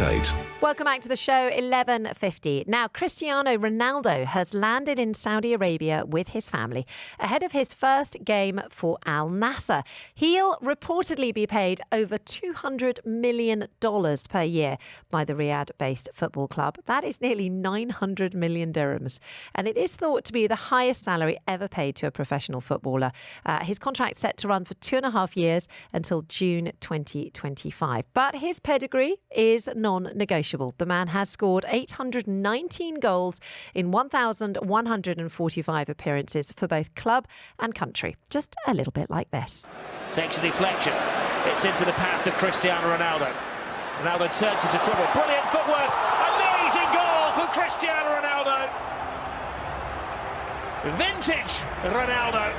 update. Welcome back to the show, 11:50. Now, Cristiano Ronaldo has landed in Saudi Arabia with his family ahead of his first game for Al Nassr. He'll reportedly be paid over $200 million per year by the Riyadh-based football club. That is nearly 900 million dirhams. And it is thought to be the highest salary ever paid to a professional footballer. His contract's set to run for 2.5 years until June 2025. But his pedigree is non-negotiable. The man has scored 819 goals in 1,145 appearances for both club and country. Just a little bit like this. Takes a deflection. It's into the path of Cristiano Ronaldo. Ronaldo turns into trouble. Brilliant footwork. Amazing goal for Cristiano Ronaldo. Vintage Ronaldo.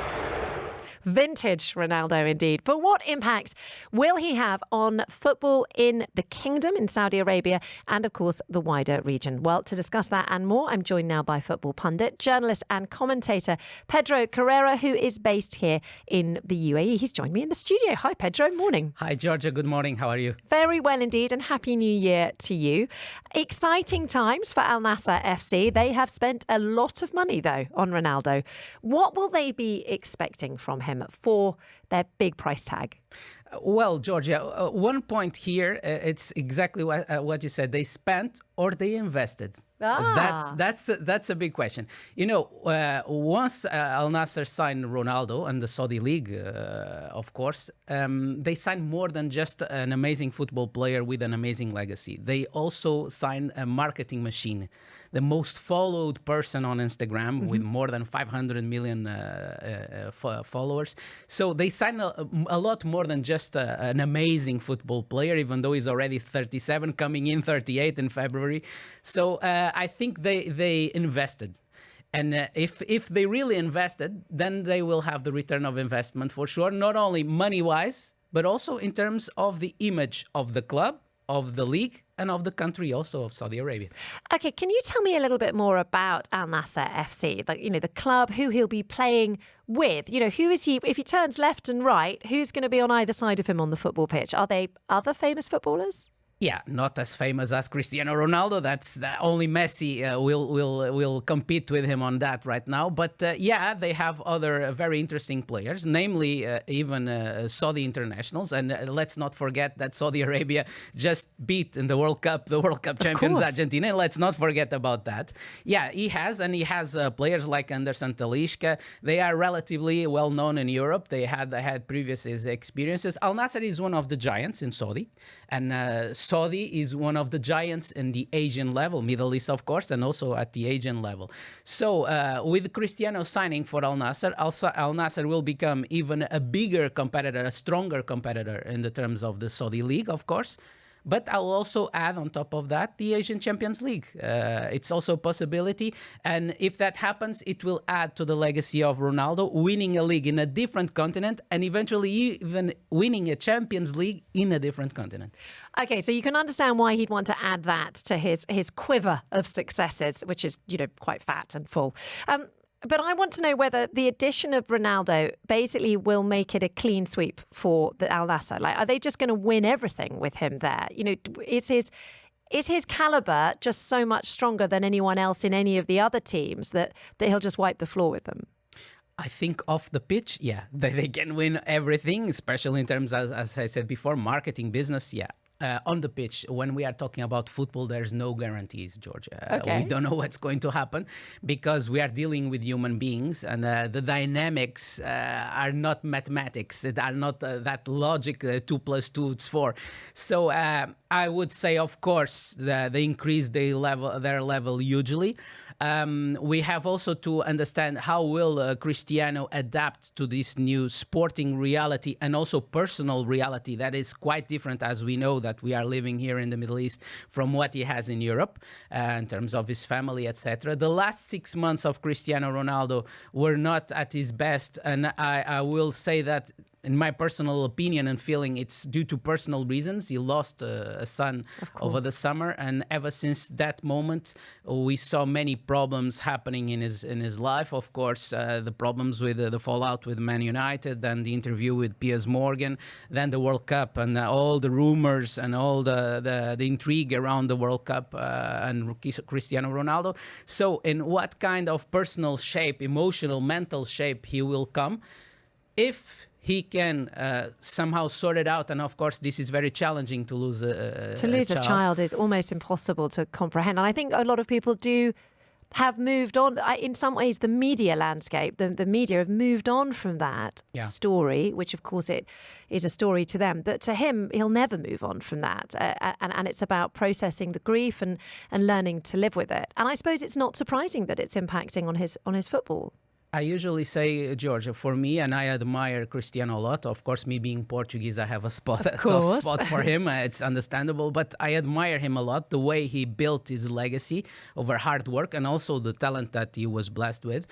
Vintage Ronaldo indeed. But what impact will he have on football in the kingdom, in Saudi Arabia, and of course the wider region? Well, to discuss that and more, I'm joined now by football pundit, journalist and commentator Pedro Carrera, who is based here in the UAE. He's joined me in the studio. Hi Pedro, morning. Hi Georgia, good morning. How are you? Very well indeed, and Happy New Year to you. Exciting times for Al Nassr FC. They have spent a lot of money though on Ronaldo. What will they be expecting from him for their big price tag? Well, Georgia, one point here, it's exactly what you said. They spent or they invested. That's a big question. You know, once Al Nassr signed Ronaldo and the Saudi League, of course, they signed more than just an amazing football player with an amazing legacy. They also signed a marketing machine, the most followed person on Instagram with more than 500 million followers. So they signed a lot more than just an amazing football player, even though he's already 37, coming in 38 in February. So I think they invested. And if they really invested, then they will have the return of investment for sure, not only money-wise, but also in terms of the image of the club, of the league, and of the country also of Saudi Arabia. Okay, can you tell me a little bit more about Al Nassr FC, the club, who he'll be playing with? Who is he, if he turns left and right, who's going to be on either side of him on the football pitch? Are they other famous footballers? Yeah, not as famous as Cristiano Ronaldo. That's only Messi will compete with him on that right now. But yeah, they have other very interesting players, namely even Saudi internationals. And let's not forget that Saudi Arabia just beat in the World Cup champions Argentina. Let's not forget about that. Yeah, he has players like Anderson Talisca. They are relatively well known in Europe. They had previous experiences. Al Nassr is one of the giants in Saudi, and Saudi is one of the giants in the Asian level, Middle East, of course, and also at the Asian level. So with Cristiano signing for Al Nassr, Al Nassr will become even a bigger competitor, a stronger competitor in the terms of the Saudi League, of course. But I'll also add on top of that the Asian Champions League. It's also a possibility. And if that happens, it will add to the legacy of Ronaldo, winning a league in a different continent and eventually even winning a Champions League in a different continent. Okay, so you can understand why he'd want to add that to his quiver of successes, which is, quite fat and full. But I want to know whether the addition of Ronaldo basically will make it a clean sweep for the Al Nassr. Like, are they just going to win everything with him there? Is his caliber just so much stronger than anyone else in any of the other teams that he'll just wipe the floor with them? I think off the pitch, yeah, they can win everything, especially in terms, as I said before, marketing, business, yeah. On the pitch, when we are talking about football, there's no guarantees, Georgia. Okay. We don't know what's going to happen because we are dealing with human beings, and the dynamics are not mathematics. They are not that logic, 2 + 2 is 4. So I would say, of course, they increase their level hugely. We have also to understand how will Cristiano adapt to this new sporting reality and also personal reality that is quite different, as we know that we are living here in the Middle East from what he has in Europe in terms of his family, etc. The last 6 months of Cristiano Ronaldo were not at his best, and I will say that in my personal opinion and feeling, it's due to personal reasons. He lost a son over the summer, and ever since that moment, we saw many problems happening in his life. Of course, the problems with the fallout with Man United, then the interview with Piers Morgan, then the World Cup, and all the rumors and all the intrigue around the World Cup and Cristiano Ronaldo. So, in what kind of personal shape, emotional, mental shape he will come, if he can somehow sort it out, and of course this is very challenging to lose a child is almost impossible to comprehend. And I think a lot of people do have moved on. In some ways, the media landscape, the media have moved on from that story, which of course it is a story to them. But to him, he'll never move on from that. And it's about processing the grief and learning to live with it. And I suppose it's not surprising that it's impacting on his football. I usually say, George, for me, and I admire Cristiano a lot. Of course, me being Portuguese, I have a soft spot for him. It's understandable, but I admire him a lot, the way he built his legacy over hard work and also the talent that he was blessed with.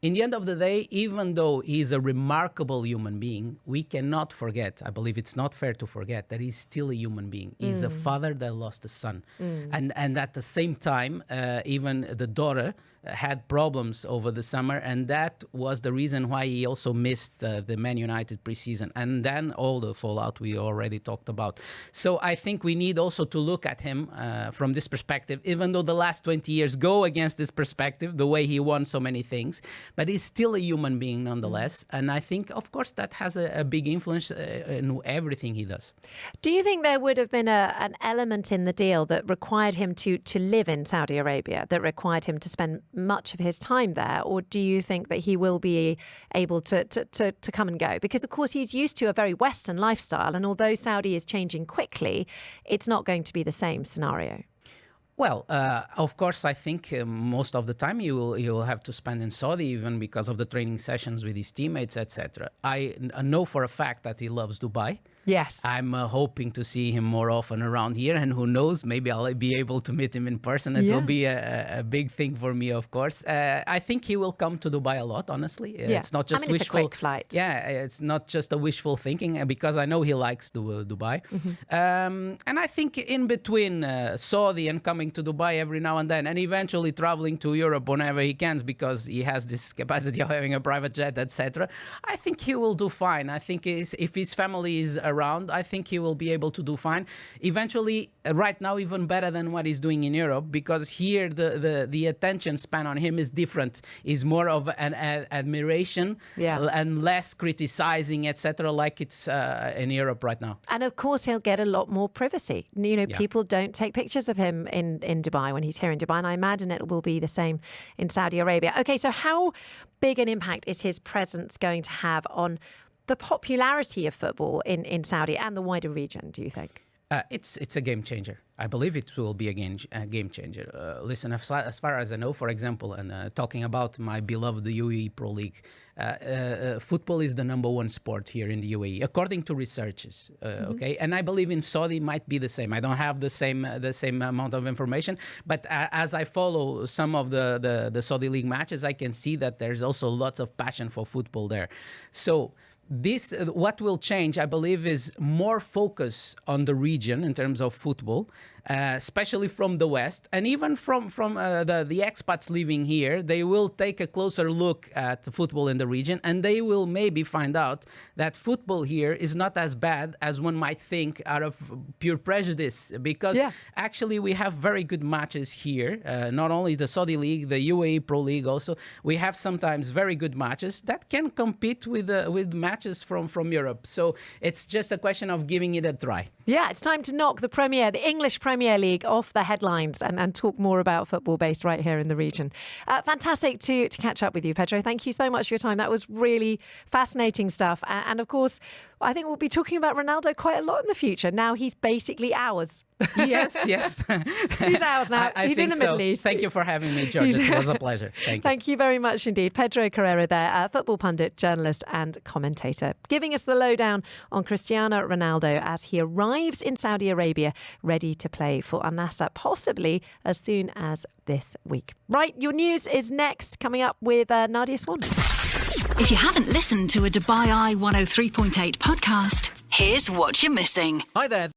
In the end of the day, even though he's a remarkable human being, we cannot forget, I believe it's not fair to forget, that he's still a human being. He's a father that lost a son. And at the same time, even the daughter had problems over the summer, and that was the reason why he also missed the Man United preseason, and then all the fallout we already talked about. So I think we need also to look at him from this perspective, even though the last 20 years go against this perspective, the way he won so many things, but he's still a human being nonetheless. And I think, of course, that has a big influence in everything he does. Do you think there would have been an element in the deal that required him to live in Saudi Arabia, that required him to spend much of his time there, or do you think that he will be able to come and go? Because of course he's used to a very Western lifestyle, and although Saudi is changing quickly, it's not going to be the same scenario. Well, of course, I think most of the time he will have to spend in Saudi, even because of the training sessions with his teammates, etc. I know for a fact that he loves Dubai. Yes. I'm hoping to see him more often around here, and who knows, maybe I'll be able to meet him in person. It will be a big thing for me, of course. I think he will come to Dubai a lot, honestly. It's not just wishful. It's a quick flight. Yeah, it's not just a wishful thinking, because I know he likes Dubai. And I think in between Saudi and coming to Dubai every now and then, and eventually traveling to Europe whenever he can, because he has this capacity of having a private jet, etc., I think he will do fine. I think if his family is around, I think he will be able to do fine. Eventually, right now, even better than what he's doing in Europe, because here the attention span on him is different. Is more of an admiration and less criticizing, etc., like it's in Europe right now. And of course, he'll get a lot more privacy. You know, people don't take pictures of him in Dubai when he's here in Dubai, and I imagine it will be the same in Saudi Arabia. Okay, so how big an impact is his presence going to have on the popularity of football in Saudi and the wider region, do you think? It's a game changer. I believe it will be a game changer. Listen, as far as I know, for example, and talking about my beloved UAE Pro League, football is the #1 sport here in the UAE, according to researchers. Okay, and I believe in Saudi might be the same. I don't have the same amount of information, but as I follow some of the Saudi League matches, I can see that there's also lots of passion for football there. So what will change, I believe, is more focus on the region in terms of football, especially from the West, and even from the expats living here. They will take a closer look at the football in the region, and they will maybe find out that football here is not as bad as one might think out of pure prejudice, because actually we have very good matches here. Not only the Saudi League, the UAE Pro League also, we have sometimes very good matches that can compete with matches from Europe. So it's just a question of giving it a try. Yeah, it's time to knock the English Premier League off the headlines and talk more about football based right here in the region. Fantastic to catch up with you, Pedro. Thank you so much for your time. That was really fascinating stuff. And of course, I think we'll be talking about Ronaldo quite a lot in the future. Now he's basically ours. Yes. He's ours now. He's in the Middle East. Thank you for having me, George. It was a pleasure. Thank you. Thank you very much indeed. Pedro Carrera there, football pundit, journalist and commentator, giving us the lowdown on Cristiano Ronaldo as he arrives in Saudi Arabia, ready to play for Al Nassr, possibly as soon as this week. Right, your news is next, coming up with Nadia Swan. If you haven't listened to a Dubai Eye 103.8 podcast, here's what you're missing. Hi there.